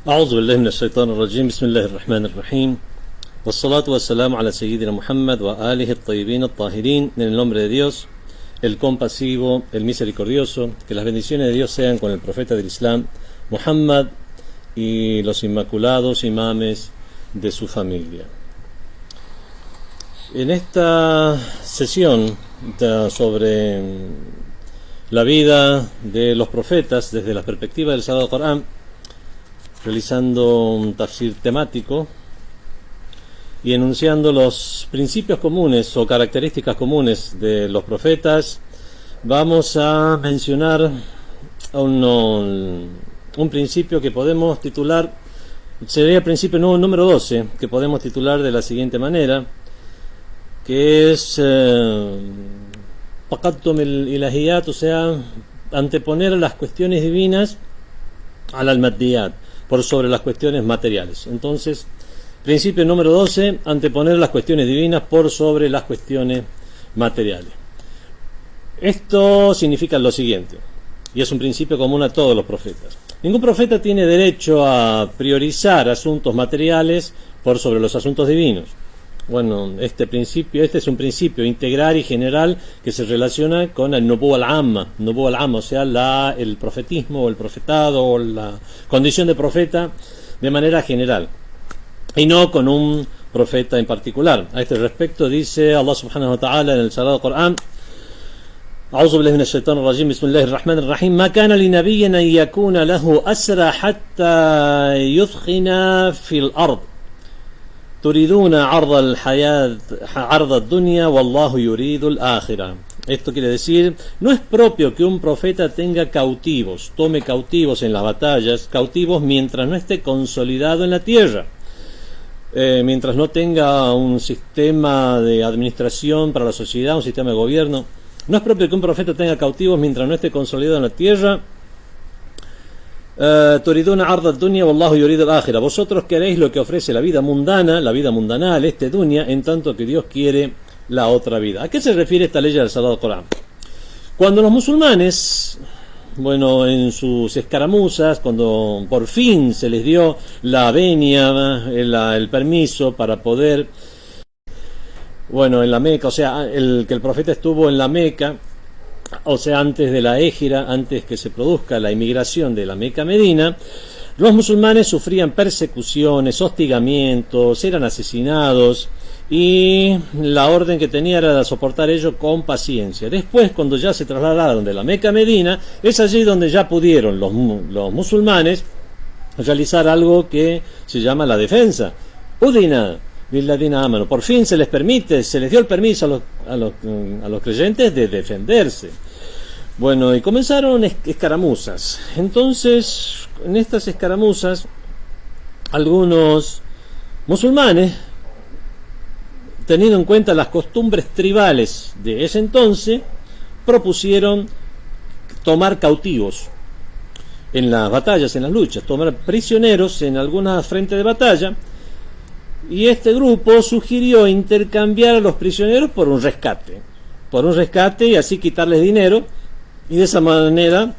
أعوذ بالله من الشيطان الرجيم بسم الله الرحمن الرحيم والصلاة والسلام على سيدنا Muhammad وآله الطيبين الطاهرين. En el nombre de Dios, el compasivo, el misericordioso, que las bendiciones de Dios sean con el profeta del Islam, Muhammad, y los inmaculados imames de su familia. En esta sesión sobre la vida de los profetas desde la perspectiva del Sagrado Corán, realizando un tafsir temático y enunciando los principios comunes o características comunes de los profetas, vamos a mencionar un principio que podemos titular, sería el principio número 12, que podemos titular de la siguiente manera, que es Taqaddum al-ilahiyat, o sea, anteponer las cuestiones divinas al maddiyat, por sobre las cuestiones materiales. Entonces, principio número 12, anteponer las cuestiones divinas por sobre las cuestiones materiales. Esto significa lo siguiente, y es un principio común a todos los profetas. Ningún profeta tiene derecho a priorizar asuntos materiales por sobre los asuntos divinos. Bueno, este es un principio integral y general que se relaciona con el nubuwa al-amma, o sea, el profetismo o el profetado o la condición de profeta de manera general, y no con un profeta en particular. A este respecto dice Allah subhanahu wa ta'ala en el Sagrado Corán: أعوذ بالله من الشيطان الرجيم بسم الله الرحمن الرحيم ما كان لنبي أن يكون له أسرى حتى يثخن في الأرض تريدون عرض الدنيا والله يريد الآخرة. Esto quiere decir, no es propio que un profeta tenga cautivos, tome cautivos en las batallas, cautivos mientras no esté consolidado en la tierra, mientras no tenga un sistema de administración para la sociedad, un sistema de gobierno. No es propio que un profeta tenga cautivos mientras no esté consolidado en la tierra. Turiduna arda dunya wallahu yuridu al-akhirah. Vosotros queréis lo que ofrece la vida mundanal, este dunya, en tanto que Dios quiere la otra vida. ¿A qué se refiere esta ley del Sagrado Corán? Cuando los musulmanes, en sus escaramuzas, cuando por fin se les dio la venia, el permiso para poder, en la Meca, o sea, que el profeta estuvo en la Meca, o sea, antes de la Égira, antes que se produzca la inmigración de la Meca a Medina, los musulmanes sufrían persecuciones, hostigamientos, eran asesinados, y la orden que tenía era de soportar ello con paciencia. Después, cuando ya se trasladaron de la Meca a Medina, es allí donde ya pudieron los musulmanes realizar algo que se llama la defensa. Udina billadina amanu. Por fin se les dio el permiso a los creyentes de defenderse. Y comenzaron escaramuzas. Entonces, en estas escaramuzas, algunos musulmanes, teniendo en cuenta las costumbres tribales de ese entonces, propusieron tomar cautivos en las batallas, en las luchas, tomar prisioneros en alguna frente de batalla. Y este grupo sugirió intercambiar a los prisioneros por un rescate, y así quitarles dinero, y de esa manera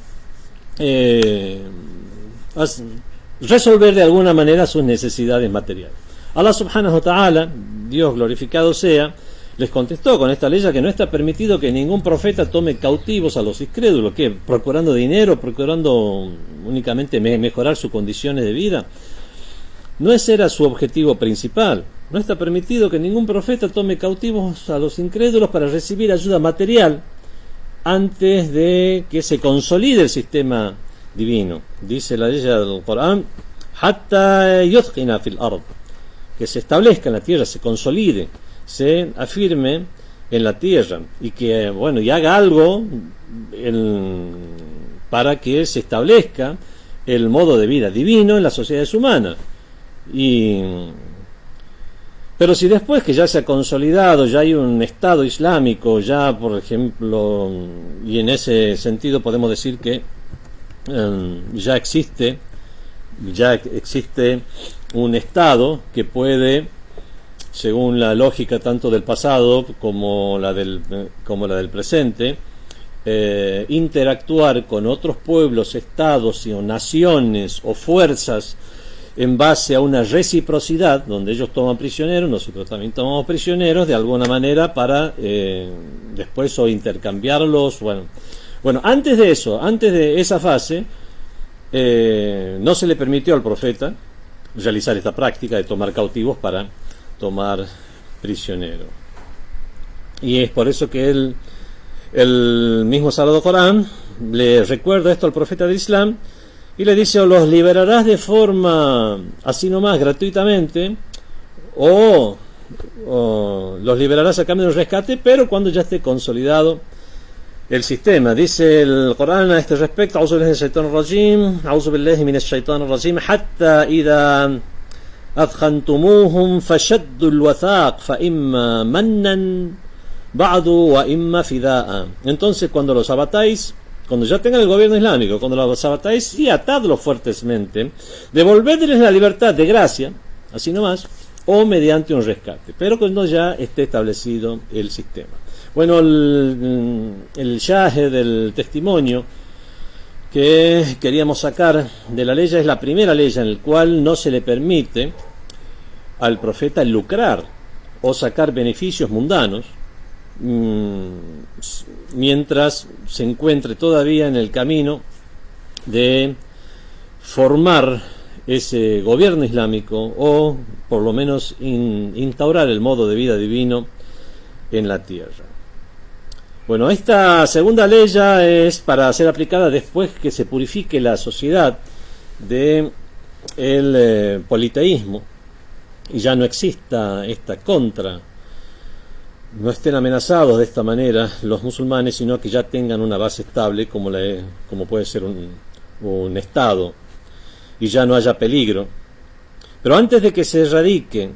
resolver de alguna manera sus necesidades materiales. Allah subhanahu wa ta'ala, Dios glorificado sea, les contestó con esta ley que no está permitido que ningún profeta tome cautivos a los incrédulos, que procurando dinero, procurando únicamente mejorar sus condiciones de vida. No ese era su objetivo principal. No está permitido que ningún profeta tome cautivos a los incrédulos para recibir ayuda material antes de que se consolide el sistema divino. Dice la ley del Corán: hatta yuthqina fil ard, que se establezca en la tierra, se consolide, se afirme en la tierra, y que y haga algo para que se establezca el modo de vida divino en las sociedades humanas. Pero si después que ya se ha consolidado, ya hay un Estado islámico, ya por ejemplo, y en ese sentido podemos decir que ya existe un Estado que puede, según la lógica tanto del pasado como la del presente, interactuar con otros pueblos, estados o naciones o fuerzas en base a una reciprocidad, donde ellos toman prisioneros, nosotros también tomamos prisioneros, de alguna manera para después o intercambiarlos. Bueno, antes de eso, antes de esa fase, no se le permitió al profeta realizar esta práctica de tomar cautivos para tomar prisioneros. Y es por eso que el mismo Sagrado Corán le recuerda esto al profeta del Islam y le dice: o los liberarás de forma así nomás, gratuitamente, o los liberarás a cambio de un rescate, pero cuando ya esté consolidado el sistema. Dice el Corán a este respecto: A'udhu billahi minash shaitanir rajim, A'udhu billahi minash shaitanir rajim, hatta idha adkhantumuhum fashaddu al-wathaq fa imma mannan ba'du wa imma fida'a. Entonces, cuando los abatáis, cuando ya tengan el gobierno islámico, cuando los abatáis, sí, atadlos fuertemente, devolvedles la libertad de gracia, así nomás, o mediante un rescate, pero cuando ya esté establecido el sistema. Bueno, el shahid del testimonio que queríamos sacar de la ley es la primera ley en la cual no se le permite al profeta lucrar o sacar beneficios mundanos mientras se encuentre todavía en el camino de formar ese gobierno islámico o por lo menos instaurar el modo de vida divino en la tierra. Bueno, esta segunda ley ya es para ser aplicada después que se purifique la sociedad de el politeísmo y ya no exista esta contra, no estén amenazados de esta manera los musulmanes, sino que ya tengan una base estable como puede ser un estado y ya no haya peligro. Pero antes de que se erradique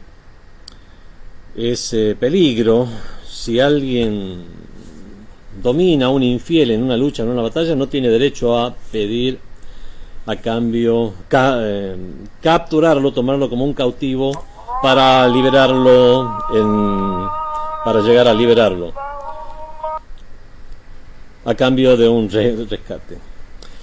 ese peligro, si alguien domina a un infiel en una lucha, en una batalla, no tiene derecho a pedir a cambio capturarlo, tomarlo como un cautivo para liberarlo, para llegar a liberarlo a cambio de un rescate.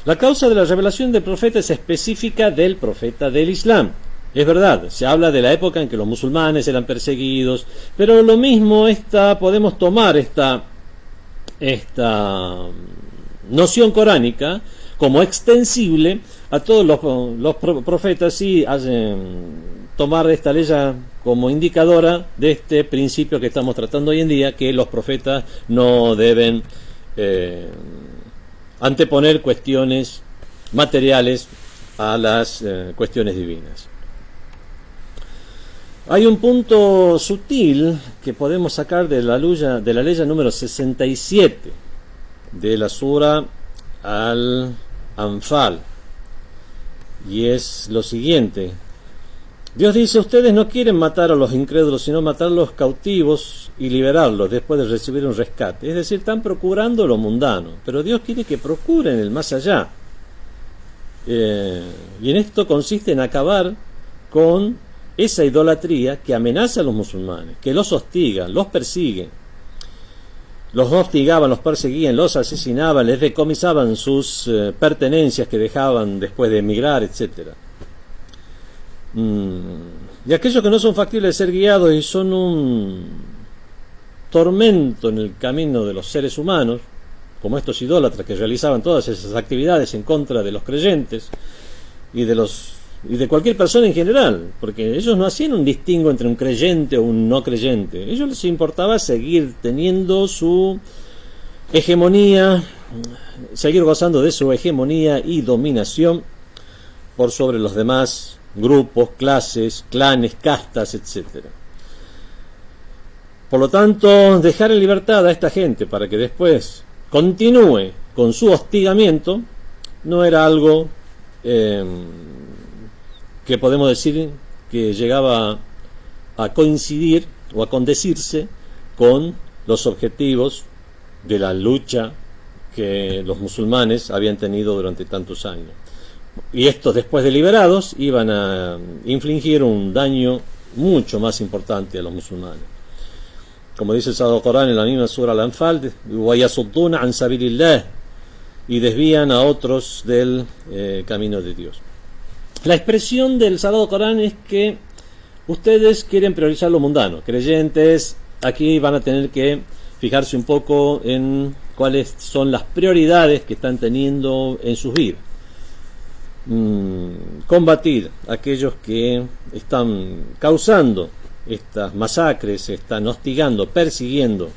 La causa de la revelación del profeta es específica del profeta del Islam. Es verdad, se habla de la época en que los musulmanes eran perseguidos, pero lo mismo podemos tomar esta noción coránica como extensible a todos los profetas y tomar esta ley como indicadora de este principio que estamos tratando hoy en día, que los profetas no deben anteponer cuestiones materiales a las cuestiones divinas. Hay un punto sutil que podemos sacar de la ley número 67 de la sura Al-Anfal, y es lo siguiente. Dios dice: ustedes no quieren matar a los incrédulos, sino matarlos cautivos y liberarlos después de recibir un rescate. Es decir, están procurando lo mundano, pero Dios quiere que procuren el más allá. Y en esto consiste en acabar con esa idolatría que amenaza a los musulmanes, que los hostiga, los persigue. Los hostigaban, los perseguían, los asesinaban, les decomisaban sus pertenencias que dejaban después de emigrar, etcétera. Y aquellos que no son factibles de ser guiados y son un tormento en el camino de los seres humanos, como estos idólatras que realizaban todas esas actividades en contra de los creyentes y de cualquier persona en general, porque ellos no hacían un distingo entre un creyente o un no creyente. A ellos les importaba seguir teniendo su hegemonía, seguir gozando de su hegemonía y dominación por sobre los demás grupos, clases, clanes, castas, etc. Por lo tanto, dejar en libertad a esta gente para que después continúe con su hostigamiento no era algo que podemos decir que llegaba a coincidir o a condecirse con los objetivos de la lucha que los musulmanes habían tenido durante tantos años. Y estos, después de liberados, iban a infligir un daño mucho más importante a los musulmanes. Como dice el Sagrado Corán en la misma sura Al-Anfal, وَيَصُدُّونَ عَنْ سَبِيلِ اللَّهِ, y desvían a otros del camino de Dios. La expresión del Sagrado Corán es que ustedes quieren priorizar lo mundano. Creyentes, aquí van a tener que fijarse un poco en cuáles son las prioridades que están teniendo en sus vidas. Combatir a aquellos que están causando estas masacres, están hostigando, persiguiendo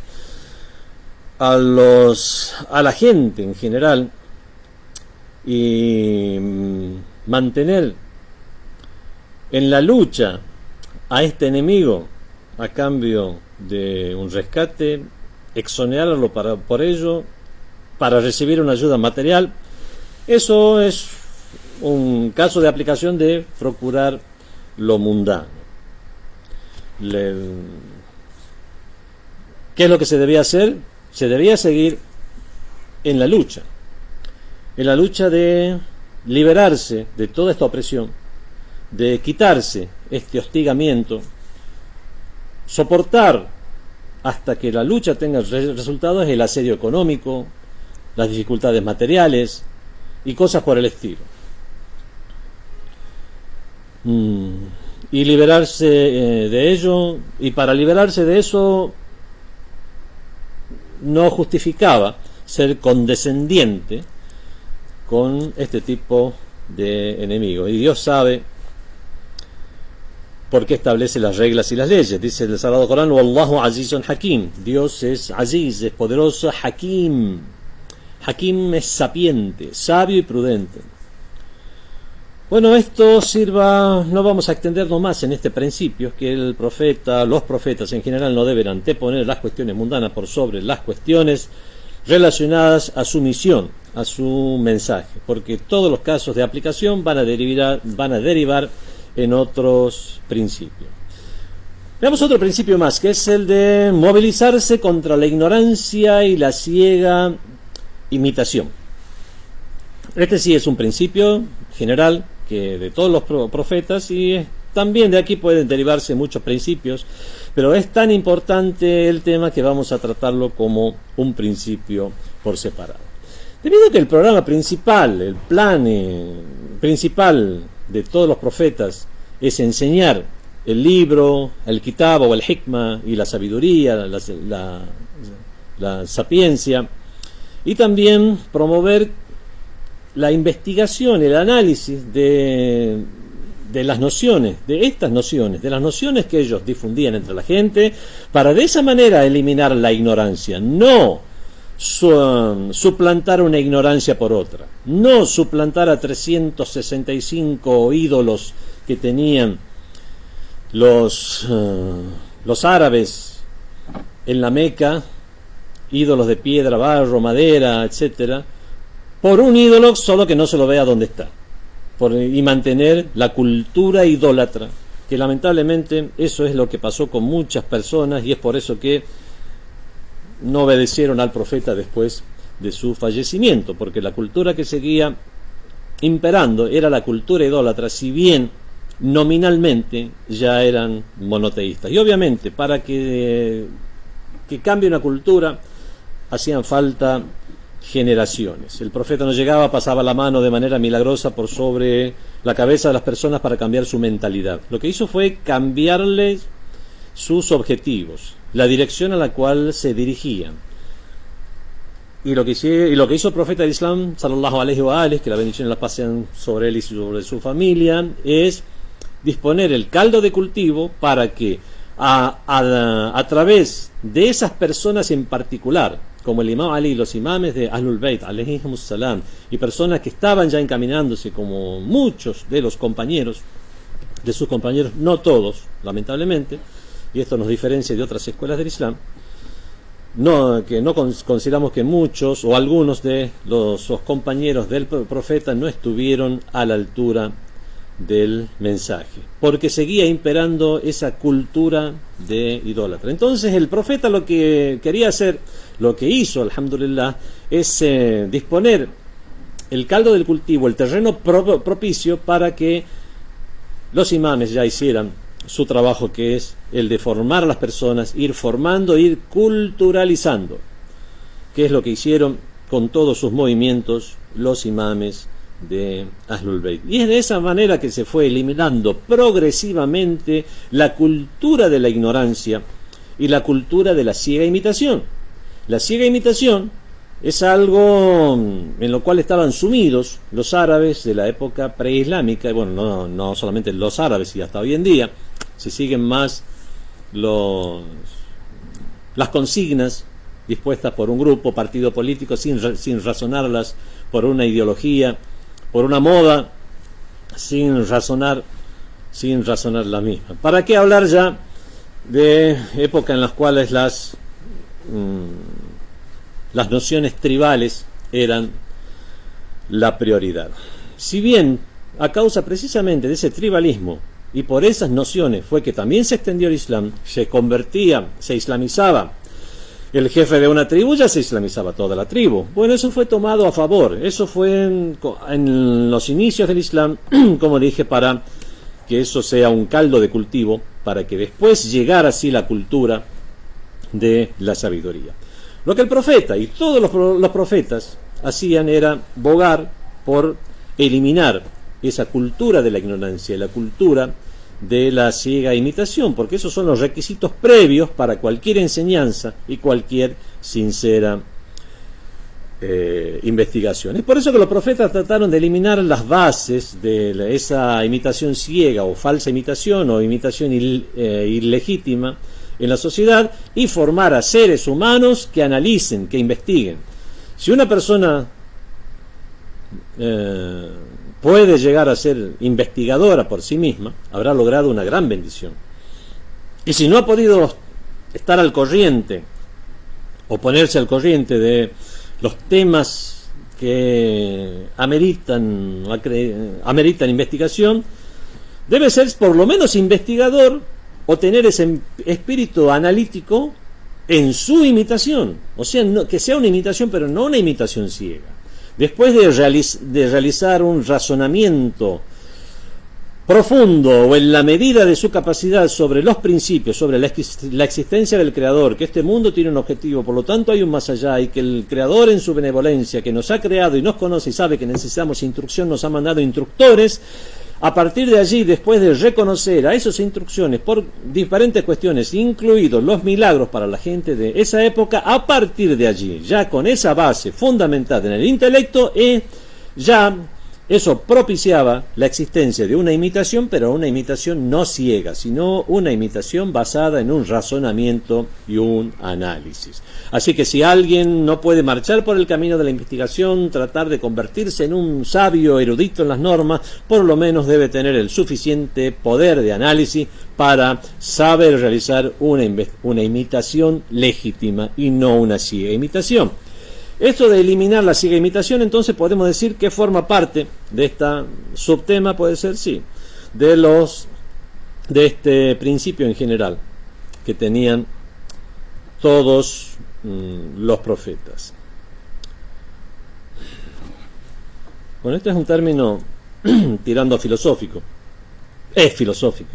a la gente en general, y mantener en la lucha a este enemigo a cambio de un rescate, exonerarlo por ello, para recibir una ayuda material. Eso es un caso de aplicación de procurar lo mundano. ¿Qué es lo que se debía hacer? Se debía seguir en la lucha de liberarse de toda esta opresión, de quitarse este hostigamiento, soportar hasta que la lucha tenga resultados, el asedio económico, las dificultades materiales y cosas por el estilo. Y liberarse de ello, y para liberarse de eso no justificaba ser condescendiente con este tipo de enemigos. Y Dios sabe por qué establece las reglas y las leyes. Dice el Sagrado Corán: Wallahu azizun hakim. Dios es aziz, es poderoso. Hakim. Hakim es sapiente, sabio y prudente. Bueno, esto sirva, no vamos a extendernos más en este principio, que los profetas en general no deben anteponer las cuestiones mundanas por sobre las cuestiones relacionadas a su misión, a su mensaje, porque todos los casos de aplicación van a derivar en otros principios. Veamos otro principio más, que es el de movilizarse contra la ignorancia y la ciega imitación. Este sí es un principio general que de todos los profetas, y también de aquí pueden derivarse muchos principios, pero es tan importante el tema que vamos a tratarlo como un principio por separado. Debido a que el programa principal, el plan principal de todos los profetas es enseñar el libro, el kitab o el hikmah y la sabiduría, la sapiencia, y también promover la investigación, el análisis de las nociones, de estas nociones, de las nociones que ellos difundían entre la gente, para de esa manera eliminar la ignorancia, no suplantar una ignorancia por otra, no suplantar a 365 ídolos que tenían los árabes en la Meca, ídolos de piedra, barro, madera, etcétera, por un ídolo solo que no se lo vea dónde está, y mantener la cultura idólatra, que lamentablemente eso es lo que pasó con muchas personas, y es por eso que no obedecieron al profeta después de su fallecimiento, porque la cultura que seguía imperando era la cultura idólatra, si bien nominalmente ya eran monoteístas. Y obviamente para que cambie una cultura hacían falta generaciones. El profeta no llegaba, pasaba la mano de manera milagrosa por sobre la cabeza de las personas para cambiar su mentalidad. Lo que hizo fue cambiarles sus objetivos, la dirección a la cual se dirigían. Y lo que hizo el profeta del Islam, sallallahu alaihi wa alihi, que la bendición la pasen sobre él y sobre su familia, es disponer el caldo de cultivo para que a través de esas personas en particular, como el imam Ali, los imames de Ahlul Bayt, alayhimus salam, y personas que estaban ya encaminándose, como muchos de sus compañeros, no todos, lamentablemente, y esto nos diferencia de otras escuelas del Islam, consideramos que muchos o algunos de los compañeros del profeta no estuvieron a la altura del mensaje, porque seguía imperando esa cultura de idólatra. Entonces el profeta lo que quería hacer, lo que hizo, alhamdulillah, es disponer el caldo del cultivo, el terreno propicio para que los imames ya hicieran su trabajo, que es el de formar a las personas, ir formando, ir culturalizando, que es lo que hicieron con todos sus movimientos los imames de Ahlul Bayt. Y es de esa manera que se fue eliminando progresivamente la cultura de la ignorancia y la cultura de la ciega imitación. La ciega imitación es algo en lo cual estaban sumidos los árabes de la época preislámica, y bueno, no solamente los árabes y hasta hoy en día, se siguen más las consignas dispuestas por un grupo, partido político, sin razonarlas, por una ideología, por una moda, sin razonar la misma. ¿Para qué hablar ya de época en las cuales las nociones tribales eran la prioridad? Si bien a causa precisamente de ese tribalismo y por esas nociones fue que también se extendió el Islam, se islamizaba el jefe de una tribu, ya se islamizaba toda la tribu. Bueno, eso fue tomado a favor, eso fue en los inicios del Islam, como dije, para que eso sea un caldo de cultivo, para que después llegara así la cultura de la sabiduría. Lo que el profeta y todos los profetas hacían era bogar por eliminar esa cultura de la ignorancia, la cultura de la ciega imitación, porque esos son los requisitos previos para cualquier enseñanza y cualquier sincera investigación. Es por eso que los profetas trataron de eliminar las bases de esa imitación ciega o falsa imitación o imitación ilegítima en la sociedad y formar a seres humanos que analicen, que investiguen. Si una persona puede llegar a ser investigadora por sí misma, habrá logrado una gran bendición. Y si no ha podido estar al corriente o ponerse al corriente de los temas que ameritan investigación, debe ser por lo menos investigador o tener ese espíritu analítico en su imitación, o sea, que sea una imitación, pero no una imitación ciega. Después de realizar un razonamiento profundo o en la medida de su capacidad sobre los principios, sobre la existencia del Creador, que este mundo tiene un objetivo, por lo tanto hay un más allá, y que el Creador en su benevolencia, que nos ha creado y nos conoce y sabe que necesitamos instrucción, nos ha mandado instructores. A partir de allí, después de reconocer a esas instrucciones por diferentes cuestiones, incluidos los milagros para la gente de esa época, a partir de allí, ya con esa base fundamentada en el intelecto, ya eso propiciaba la existencia de una imitación, pero una imitación no ciega, sino una imitación basada en un razonamiento y un análisis. Así que si alguien no puede marchar por el camino de la investigación, tratar de convertirse en un sabio erudito en las normas, por lo menos debe tener el suficiente poder de análisis para saber realizar una imitación legítima y no una ciega imitación. Esto de eliminar la ciega imitación, entonces podemos decir que forma parte de esta subtema, puede ser, sí, de este principio en general que tenían todos los profetas. Bueno, este es un término tirando a filosófico. Es filosófico.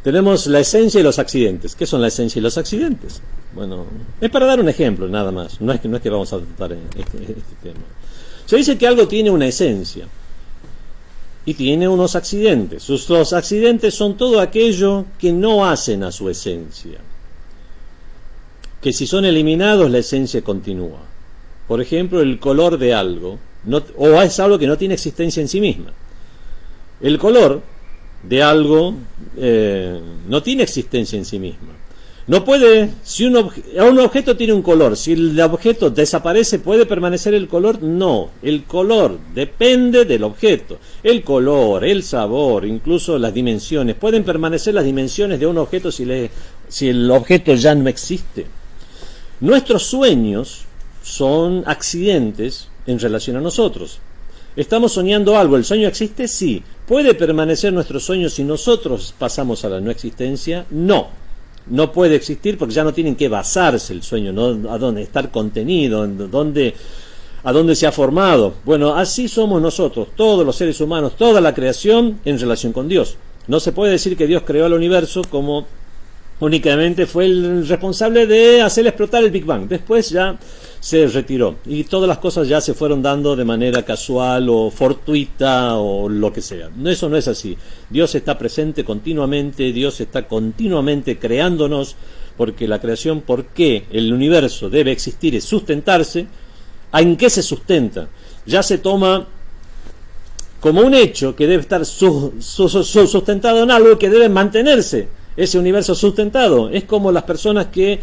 Tenemos la esencia y los accidentes. ¿Qué son la esencia y los accidentes? Bueno, es para dar un ejemplo, nada más. No es que vamos a tratar este tema. Se dice que algo tiene una esencia y tiene unos accidentes. Los accidentes son todo aquello que no hacen a su esencia, que si son eliminados la esencia continúa. Por ejemplo, el color de algo, o es algo que no tiene existencia en sí misma. El color de algo no tiene existencia en sí misma. No puede, si un objeto tiene un color, si el objeto desaparece, ¿puede permanecer el color? No, el color depende del objeto. El color, el sabor, incluso las dimensiones. ¿Pueden permanecer las dimensiones de un objeto si el objeto ya no existe? Nuestros sueños son accidentes en relación a nosotros. ¿Estamos soñando algo? ¿El sueño existe? Sí. ¿Puede permanecer nuestro sueño si nosotros pasamos a la no existencia? No. No puede existir porque ya no tienen que basarse el sueño, ¿no? A dónde estar contenido, a dónde se ha formado. Bueno, así somos nosotros, todos los seres humanos, toda la creación en relación con Dios. No se puede decir que Dios creó el universo como únicamente fue el responsable de hacer explotar el Big Bang. Después ya se retiró y todas las cosas ya se fueron dando de manera casual o fortuita o lo que sea. Eso no es así. Dios está presente continuamente, Dios está continuamente creándonos, porque la creación, ¿por qué el universo debe existir y sustentarse? ¿En qué se sustenta? Ya se toma como un hecho que debe estar sustentado en algo que debe mantenerse ese universo sustentado. Es como las personas que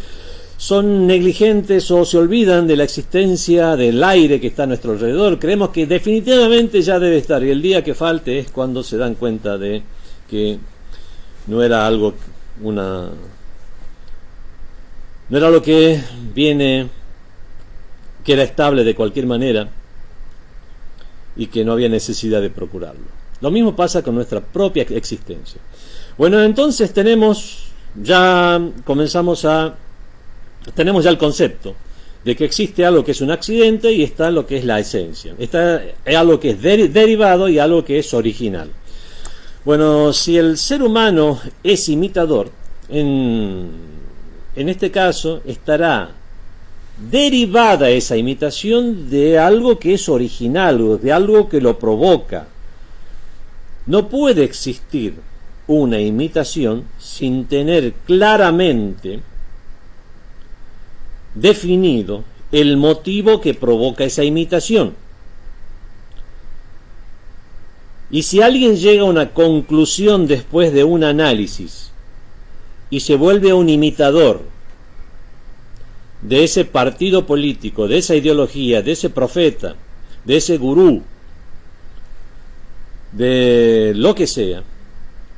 son negligentes o se olvidan de la existencia del aire que está a nuestro alrededor. Creemos que definitivamente ya debe estar, y el día que falte es cuando se dan cuenta de que no era algo, no era lo que viene, que era estable de cualquier manera y que no había necesidad de procurarlo. Lo mismo pasa con nuestra propia existencia. Bueno, entonces tenemos ya el concepto de que existe algo que es un accidente y está lo que es la esencia. Está algo que es derivado y algo que es original. Bueno, si el ser humano es imitador, en este caso estará derivada esa imitación de algo que es original, de algo que lo provoca. No puede existir una imitación sin tener claramente definido el motivo que provoca esa imitación. Y si alguien llega a una conclusión después de un análisis y se vuelve un imitador de ese partido político, de esa ideología, de ese profeta, de ese gurú, de lo que sea,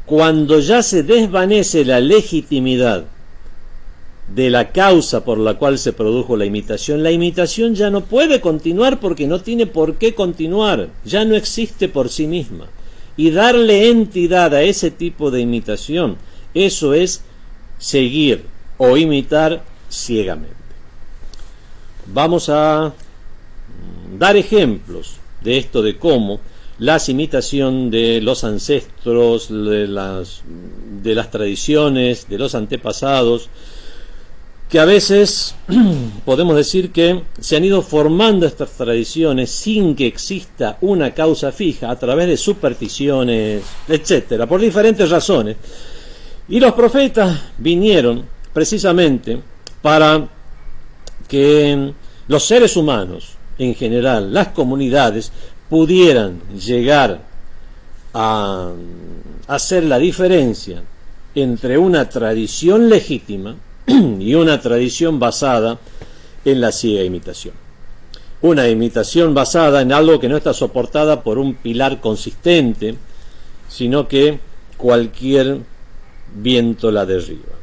cuando ya se desvanece la legitimidad de la causa por la cual se produjo la imitación ya no puede continuar porque no tiene por qué continuar, ya no existe por sí misma. Y darle entidad a ese tipo de imitación, eso es seguir o imitar ciegamente. Vamos a dar ejemplos de esto, de cómo la imitación de los ancestros, de las tradiciones, de los antepasados, que a veces podemos decir que se han ido formando estas tradiciones sin que exista una causa fija, a través de supersticiones, etcétera, por diferentes razones. Y los profetas vinieron precisamente para que los seres humanos, en general, las comunidades, pudieran llegar a hacer la diferencia entre una tradición legítima y una tradición basada en la ciega imitación. Una imitación basada en algo que no está soportada por un pilar consistente, sino que cualquier viento la derriba.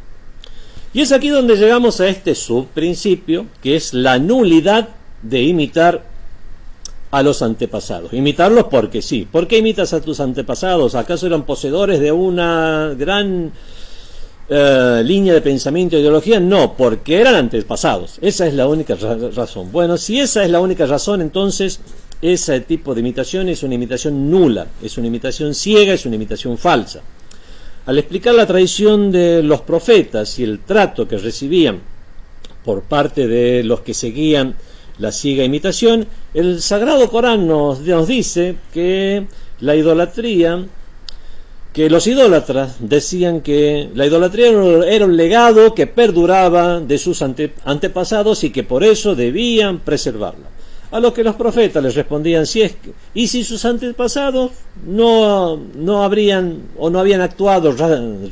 Y es aquí donde llegamos a este subprincipio, que es la nulidad de imitar a los antepasados. Imitarlos porque sí. ¿Por qué imitas a tus antepasados? ¿Acaso eran poseedores de una gran línea de pensamiento e ideología? No, porque eran antepasados. Esa es la única razón. Bueno, si esa es la única razón, entonces ese tipo de imitación es una imitación nula, es una imitación ciega, es una imitación falsa. Al explicar la tradición de los profetas y el trato que recibían por parte de los que seguían la ciega imitación, el Sagrado Corán nos dice que la idolatría, que los idólatras decían que la idolatría era un legado que perduraba de sus antepasados y que por eso debían preservarla. A lo que los profetas les respondían, y si sus antepasados no habrían o no habían actuado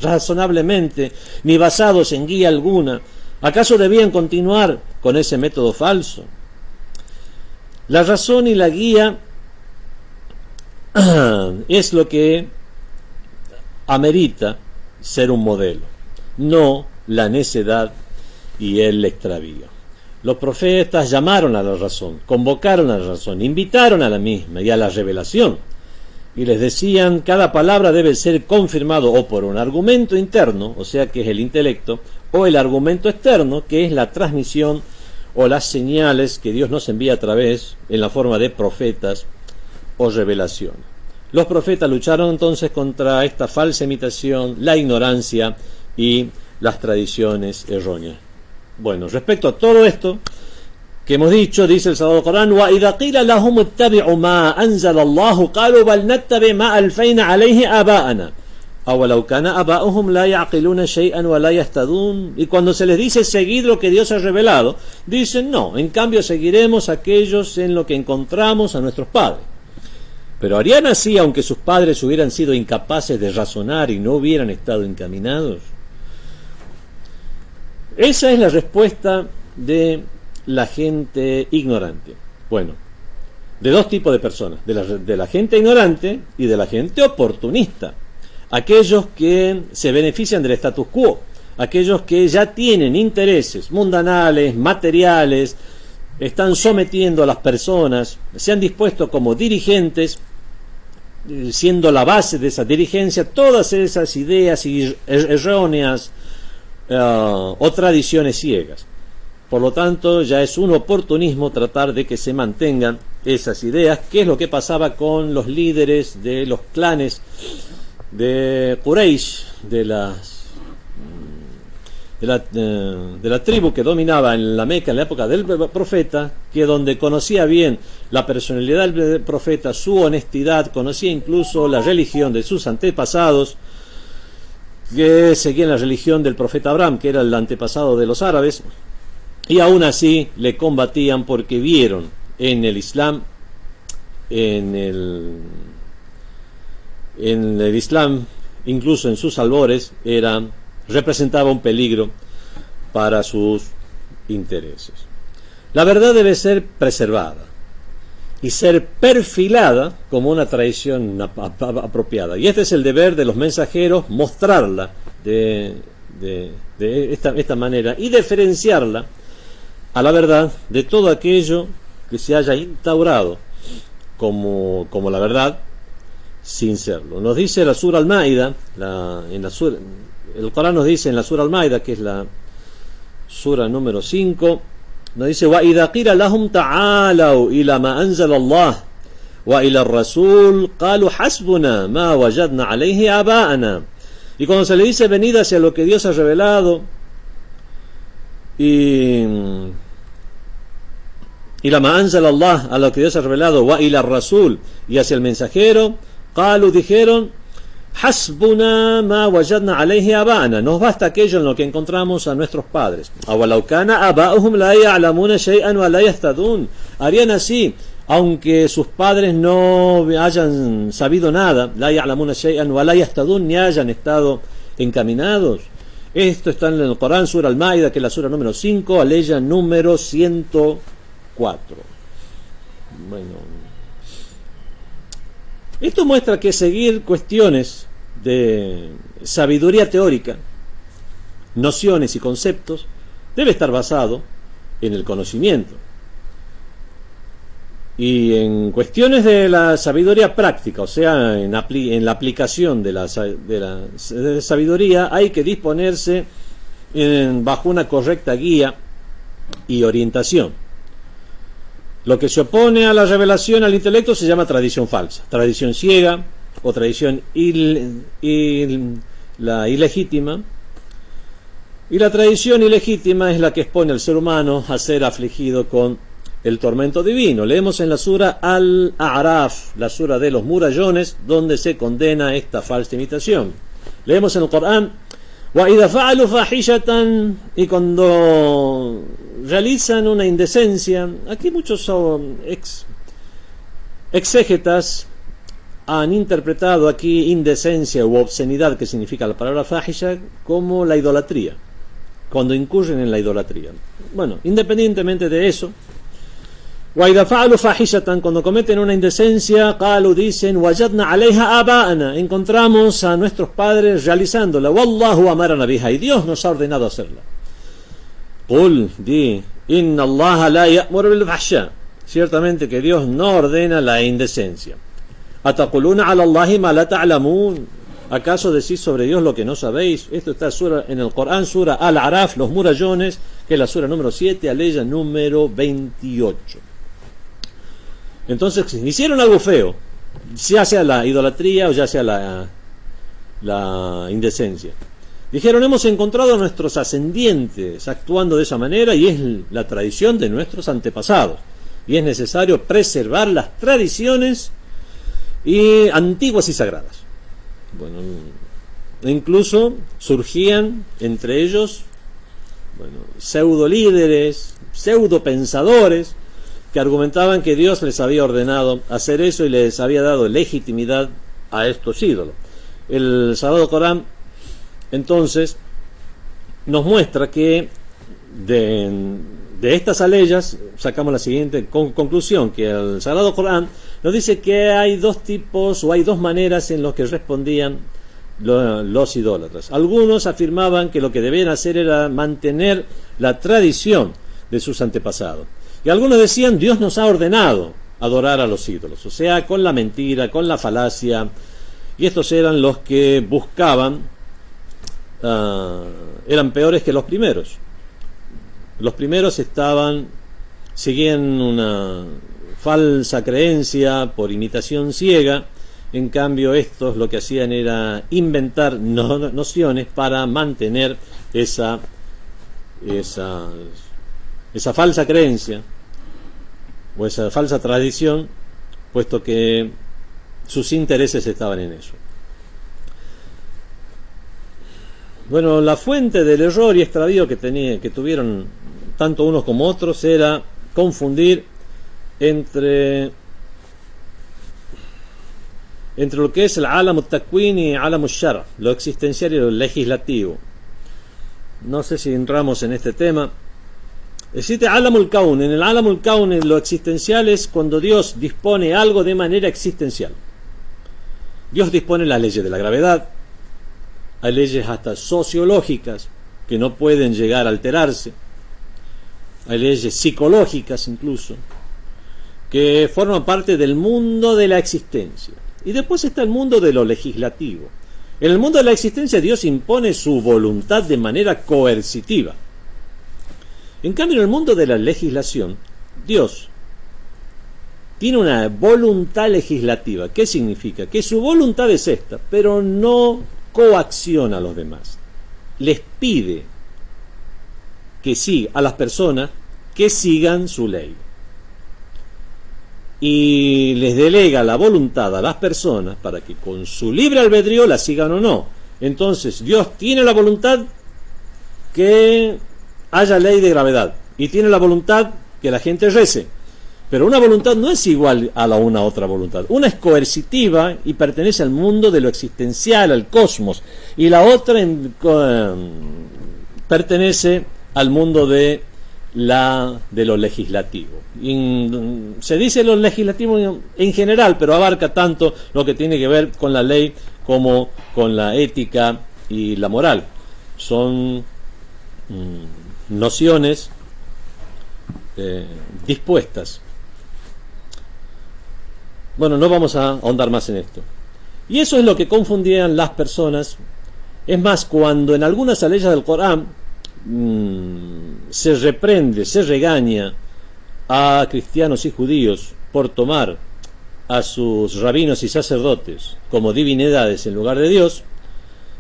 razonablemente ni basados en guía alguna, ¿acaso debían continuar con ese método falso? La razón y la guía es lo que amerita ser un modelo, no la necedad y el extravío. Los profetas llamaron a la razón, convocaron a la razón, invitaron a la misma y a la revelación, y les decían: cada palabra debe ser confirmado o por un argumento interno, o sea que es el intelecto, o el argumento externo, que es la transmisión o las señales que Dios nos envía a través, en la forma de profetas o revelación. Los profetas lucharon entonces contra esta falsa imitación, la ignorancia y las tradiciones erróneas. Bueno, respecto a todo esto, que hemos dicho, dice el Sagrado Corán, وَإِذَا قِيلَ لَهُمُ اتَّبِعُوا مَا أَنزَلَ اللَّهُ قَالُوا بَلْ نَتَّبِعْ مَا أَلْفَيْنَا عَلَيْهِ آبَاءَنَا أَوَلَوْ كَانَ آبَاؤُهُمْ لَا يَعْقِلُونَ شَيْئًا وَلَا يَهْتَدُونَ. Y cuando se les dice seguid lo que Dios ha revelado, dicen no, en cambio seguiremos aquellos en lo que encontramos a nuestros padres. Pero harían así aunque sus padres hubieran sido incapaces de razonar y no hubieran estado encaminados. Esa es la respuesta de la gente ignorante. Bueno, de dos tipos de personas, de la gente ignorante y de la gente oportunista. Aquellos que se benefician del status quo, aquellos que ya tienen intereses mundanales, materiales, están sometiendo a las personas, se han dispuesto como dirigentes, siendo la base de esa dirigencia todas esas ideas erróneas o tradiciones ciegas. Por lo tanto, ya es un oportunismo tratar de que se mantengan esas ideas, que es lo que pasaba con los líderes de los clanes de Quraysh, de la tribu que dominaba en la Meca en la época del profeta, que donde conocía bien la personalidad del profeta, su honestidad, conocía incluso la religión de sus antepasados, que seguían la religión del profeta Abraham, que era el antepasado de los árabes, y aún así le combatían porque vieron en el Islam, en el Islam, incluso en sus albores, representaba un peligro para sus intereses. La verdad debe ser preservada y ser perfilada como una tradición apropiada. Y este es el deber de los mensajeros, mostrarla de esta manera y diferenciarla a la verdad de todo aquello que se haya instaurado como la verdad sin serlo. Nos dice la Sura Al-Maida, el Corán nos dice en la Sura Al-Maida, que es la Sura número 5, nos dice: وَإِذَا قِيلَ لَهُمْ تَعَالَوْا إِلَى مَا أَنزَلَ اللَّهُ وَإِلَى الرَّسُولِ قَالُوا حَسْبُنَا مَا وَجَدْنَا عَلَيْهِ آبَاءَنَا. Y cuando se le dice venid hacia lo que Dios ha revelado y la ma anzal Allah, a lo que Dios ha revelado, wa ila rasul, y hacia el mensajero, qalu, dijeron, hasbuna ma wajadna alayhi abana, nos basta aquello en lo que encontramos a nuestros padres. Awalau kana aba'uhum la ya'lamuna shay'an wa la yahtadun. Harían así aunque sus padres no hayan sabido nada, la ya'lamuna shay'an wa la yahtadun, ni hayan estado encaminados. Esto está en el Corán, Sura Al-Maida, que es la Sura número 5, aleya número 104. Bueno, esto muestra que seguir cuestiones de sabiduría teórica, nociones y conceptos, debe estar basado en el conocimiento. Y en cuestiones de la sabiduría práctica, o sea, en la aplicación de la sabiduría, hay que disponerse bajo una correcta guía y orientación. Lo que se opone a la revelación al intelecto se llama tradición falsa, tradición ciega o tradición ilegítima. Y la tradición ilegítima es la que expone al ser humano a ser afligido con el tormento divino. Leemos en la Sura Al-A'raf, la Sura de los murallones, donde se condena esta falsa imitación. Leemos en el Corán: وَإِذَا فَعَلُوا فَاحِشَةً, y cuando realizan una indecencia. Aquí muchos exégetas han interpretado aquí indecencia u obscenidad, que significa la palabra fahisha, como la idolatría, cuando incurren en la idolatría. Bueno, independientemente de eso, وَإِذَا فَعَلُوا فَاحِشَةً, cuando cometen una indecencia, قَالُوا, dicen, وَجَدْنَا عَلَيْهَا آبَاءَنَا, encontramos a nuestros padres realizándola, وَاللَّهُ أَمَرَنَا بِهَا, y Dios nos ha ordenado hacerla. قُلْ, di, إِنَّ اللَّهَ لَا يَأْمُرُ بِالْفَحْشَاءِ, ciertamente que Dios no ordena la indecencia. أَتَقُولُونَ عَلَى اللَّهِ مَا لَا تَعْلَمُونَ, ¿acaso decís sobre Dios lo que no sabéis? Esto está en el Corán, Sura Al-Araf, los murallones, que es la Sura número 7, aleya número 28. Entonces, si hicieron algo feo, ya sea la idolatría o ya sea la indecencia, Dijeron, hemos encontrado a nuestros ascendientes actuando de esa manera y es la tradición de nuestros antepasados. Y es necesario preservar las tradiciones antiguas y sagradas. Bueno, incluso surgían entre ellos pseudo líderes, pseudo pensadores que argumentaban que Dios les había ordenado hacer eso y les había dado legitimidad a estos ídolos. El Sagrado Corán entonces nos muestra que de estas aleyas sacamos la siguiente conclusión, que el Sagrado Corán nos dice que hay dos tipos o hay dos maneras en las que respondían los idólatras. Algunos afirmaban que lo que debían hacer era mantener la tradición de sus antepasados. Y algunos decían, Dios nos ha ordenado adorar a los ídolos, o sea, con la mentira, con la falacia. Y estos eran los que buscaban, eran peores que los primeros. Los primeros seguían una falsa creencia por imitación ciega. En cambio, estos lo que hacían era inventar nociones para mantener esa falsa creencia o esa falsa tradición, puesto que sus intereses estaban en eso. Bueno, la fuente del error y extravío que tuvieron tanto unos como otros era confundir entre lo que es el alam al-takwin y alam al-shar, lo existencial y lo legislativo. No sé si entramos en este tema. Existe alam al-kaun. En el alam al-kaun, lo existencial es cuando Dios dispone algo de manera existencial. Dios dispone las leyes de la gravedad, hay leyes hasta sociológicas que no pueden llegar a alterarse, hay leyes psicológicas incluso, que forman parte del mundo de la existencia. Y después está el mundo de lo legislativo. En el mundo de la existencia Dios impone su voluntad de manera coercitiva. En cambio, en el mundo de la legislación, Dios tiene una voluntad legislativa. ¿Qué significa? Que su voluntad es esta, pero no coacciona a los demás. Les pide a las personas que sigan su ley. Y les delega la voluntad a las personas para que con su libre albedrío la sigan o no. Entonces Dios tiene la voluntad que haya ley de gravedad y tiene la voluntad que la gente rece, pero una voluntad no es igual a una otra voluntad. Una es coercitiva y pertenece al mundo de lo existencial, al cosmos, y la otra pertenece al mundo de lo legislativo. Se dice lo legislativo en general, pero abarca tanto lo que tiene que ver con la ley como con la ética y la moral. Son nociones dispuestas. Bueno, no vamos a ahondar más en esto. Y eso es lo que confundían las personas. Es más, cuando en algunas aleyas del Corán se reprende, se regaña a cristianos y judíos por tomar a sus rabinos y sacerdotes como divinidades en lugar de Dios,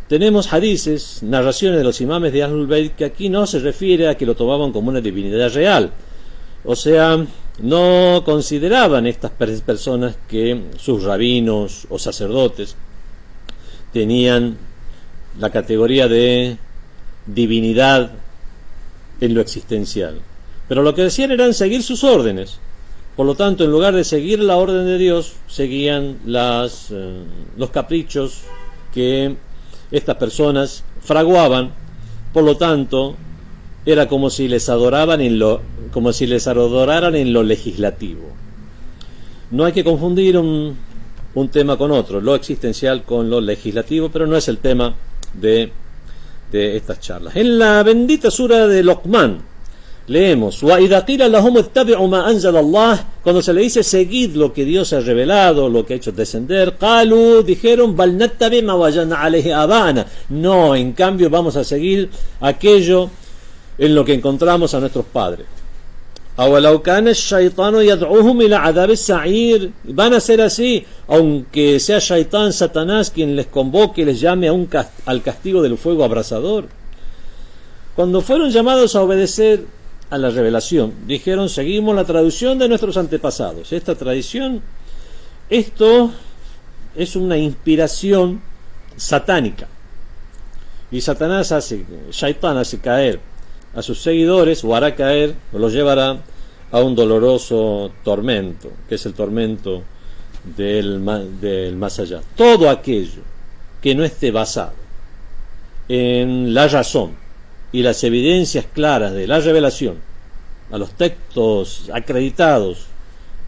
tenemos hadices, narraciones de los imames de Ahlul Bayt, que aquí no se refiere a que lo tomaban como una divinidad real. O sea, no consideraban estas personas que sus rabinos o sacerdotes tenían la categoría de divinidad en lo existencial, pero lo que decían eran seguir sus órdenes. Por lo tanto, en lugar de seguir la orden de Dios, seguían los caprichos que estas personas fraguaban. Por lo tanto, era como si les adoraran en lo legislativo. No hay que confundir un tema con otro, lo existencial con lo legislativo, pero no es el tema de estas charlas. En la bendita sura de Luqman leemos: وَإِذَا قِيلَ لَهُمُ اتَّبِعُوا مَا أَنزَلَ اللَّهُ, cuando se le dice seguid lo que Dios ha revelado, lo que ha hecho descender, قالوا, dijeron, بَلْ نَتَّبِعْ مَا وَجَدْنَا عَلَيْهِ آبَاءَنَا, no, en cambio vamos a seguir aquello en lo que encontramos a nuestros padres. أولو كان الشيطان يدعوهم إلى عذاب السعير. Van a ser así, aunque sea Shaitán, Satanás, quien les convoque y les llame al castigo del fuego abrasador. Cuando fueron llamados a obedecer a la revelación, dijeron: seguimos la tradición de nuestros antepasados. Esta tradición, esto es una inspiración satánica. Y Satanás Shaitán hace caer a sus seguidores, o hará caer, o los llevará a un doloroso tormento, que es el tormento del más allá. Todo aquello que no esté basado en la razón y las evidencias claras de la revelación, a los textos acreditados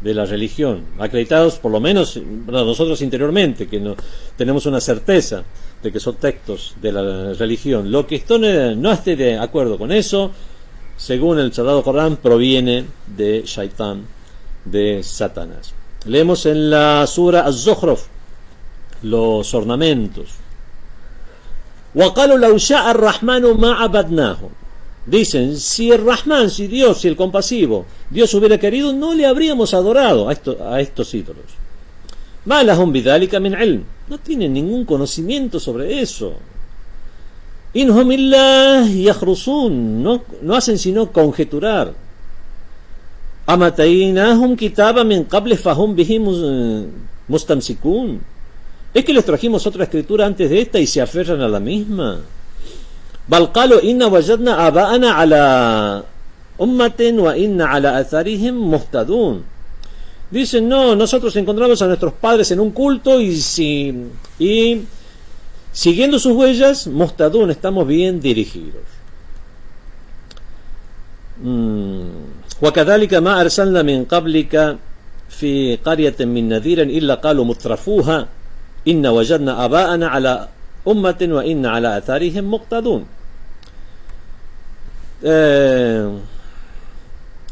de la religión, acreditados por lo menos nosotros interiormente, que no tenemos una certeza de que son textos de la religión, lo que esto no esté de acuerdo con eso, según el Sagrado Corán, proviene de Shaitán, de Satanás. Leemos en la sura Az-Zukhruf los ornamentos. وَقَالُوا لَوْ شَاءَ الرَّحْمَنُ مَا عَبَدْنَاهُ. Dicen: si el Rahman, si Dios, si el compasivo, Dios hubiera querido, no le habríamos adorado a estos ídolos. مَا لَهُمْ بِذَلِكَ مِنْ عِلْمٍ. No tienen ningún conocimiento sobre eso. إِنْ هُمْ إِلَّا يَخْرُصُونَ. No hacen sino conjeturar. أَمَتَيْنَاهُمْ كِتَابًا مِنْ قَبْلِ فَهُمْ بِهِ مُسْتَمْسِكُونَ. ¿Es que les trajimos otra escritura antes de esta y se aferran a la misma? بل قالوا إن وجدنا آباءنا على أمة وإن على آثارهم مهتدون. Dicen: no, nosotros encontramos a nuestros padres en un culto y siguiendo sus huellas, muhtadun, estamos bien dirigidos. وكذلك ما أرسلنا من قبلك في قرية من نذير إلا قالوا مترفوها إن وجدنا آباءنا على أمة وإن على آثارهم مقتدون.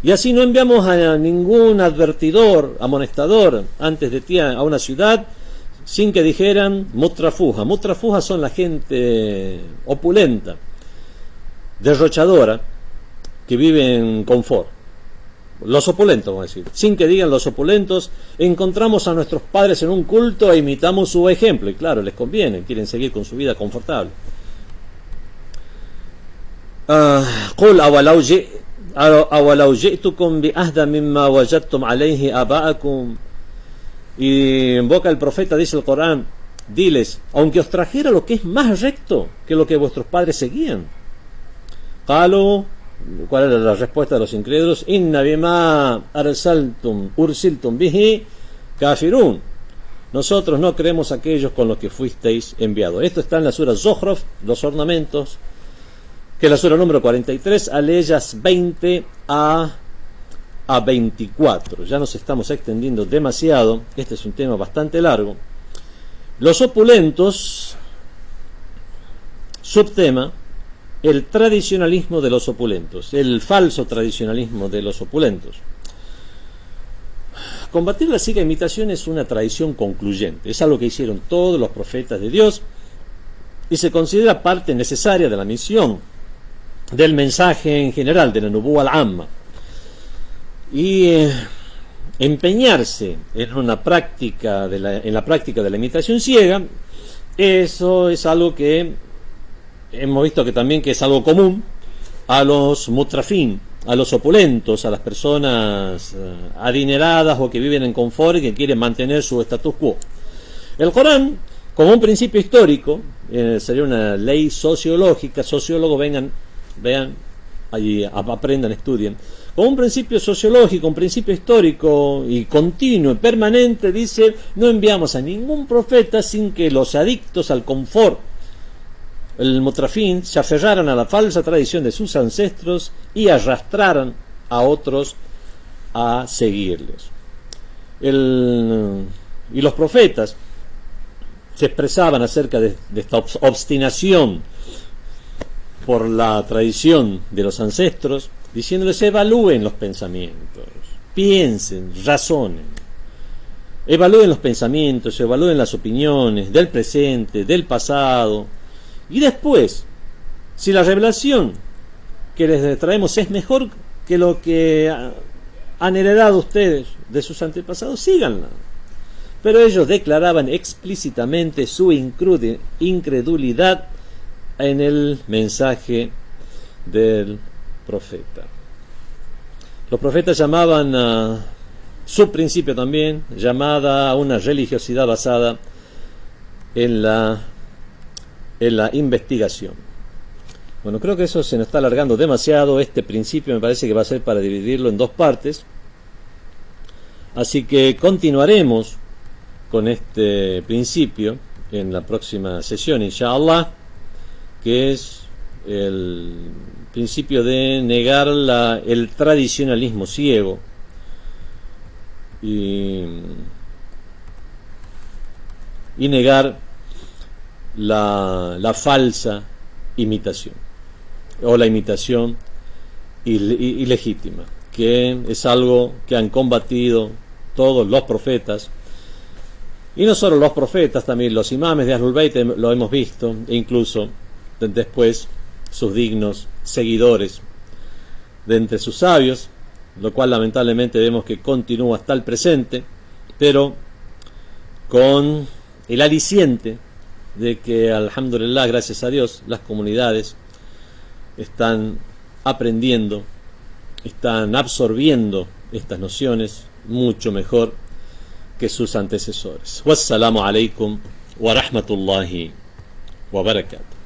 Y así no enviamos a ningún advertidor, amonestador antes de ti a una ciudad sin que dijeran mutrafuja. Mutrafuja son la gente opulenta, derrochadora, que vive en confort. Los opulentos, vamos a decir. Sin que digan los opulentos: encontramos a nuestros padres en un culto e imitamos su ejemplo. Y claro, les conviene, quieren seguir con su vida confortable. قل أولو جئتكم بأهدى مما وجدتم عليه آباءكم. Y en boca del profeta dice el Corán: diles, aunque os trajera lo que es más recto que lo que vuestros padres seguían. قالوا, ¿cuál era la respuesta de los incrédulos? Inna bima ursiltum bihi kafirun. Nosotros no creemos aquellos con los que fuisteis enviados. Esto está en la sura Zukhruf, los ornamentos, que es la sura número 43, aleyas 20 a 24. Ya nos estamos extendiendo demasiado. Este es un tema bastante largo. Los opulentos, subtema: el tradicionalismo de los opulentos, el falso tradicionalismo de los opulentos. Combatir la ciega imitación es una tradición concluyente, es algo que hicieron todos los profetas de Dios y se considera parte necesaria de la misión, del mensaje en general, de la nubuwa al-amma. Y empeñarse en la práctica de la imitación ciega, eso es algo que hemos visto que también que es algo común a los mutrafín, a los opulentos, a las personas adineradas o que viven en confort y que quieren mantener su status quo. El Corán, como un principio histórico, sería una ley sociológica. Sociólogos, vean, allí aprendan, estudien. Como un principio sociológico, un principio histórico y continuo y permanente, dice: no enviamos a ningún profeta sin que los adictos al confort, el mutrafín, se aferraran a la falsa tradición de sus ancestros y arrastraran a otros a seguirles. Y los profetas se expresaban acerca de esta obstinación por la tradición de los ancestros, diciéndoles: evalúen los pensamientos, piensen, razonen, evalúen los pensamientos, evalúen las opiniones del presente, del pasado, y después, si la revelación que les traemos es mejor que lo que han heredado ustedes de sus antepasados, síganla. Pero ellos declaraban explícitamente su incredulidad en el mensaje del profeta. Los profetas llamaban a su principio también, llamada a una religiosidad basada en la investigación. Bueno, creo que eso se nos está alargando demasiado. Este principio me parece que va a ser para dividirlo en dos partes. Así que continuaremos con este principio en la próxima sesión, inshallah, que es el principio de negar el tradicionalismo ciego y negar la falsa imitación o la imitación ilegítima, que es algo que han combatido todos los profetas, y no solo los profetas, también los imames de Ahlul Bayt lo hemos visto, e incluso después sus dignos seguidores de entre sus sabios, lo cual lamentablemente vemos que continúa hasta el presente, pero con el aliciente de que, alhamdulillah, gracias a Dios, las comunidades están aprendiendo, están absorbiendo estas nociones mucho mejor que sus antecesores. Wassalamu alaikum wa rahmatullahi wa barakatuh.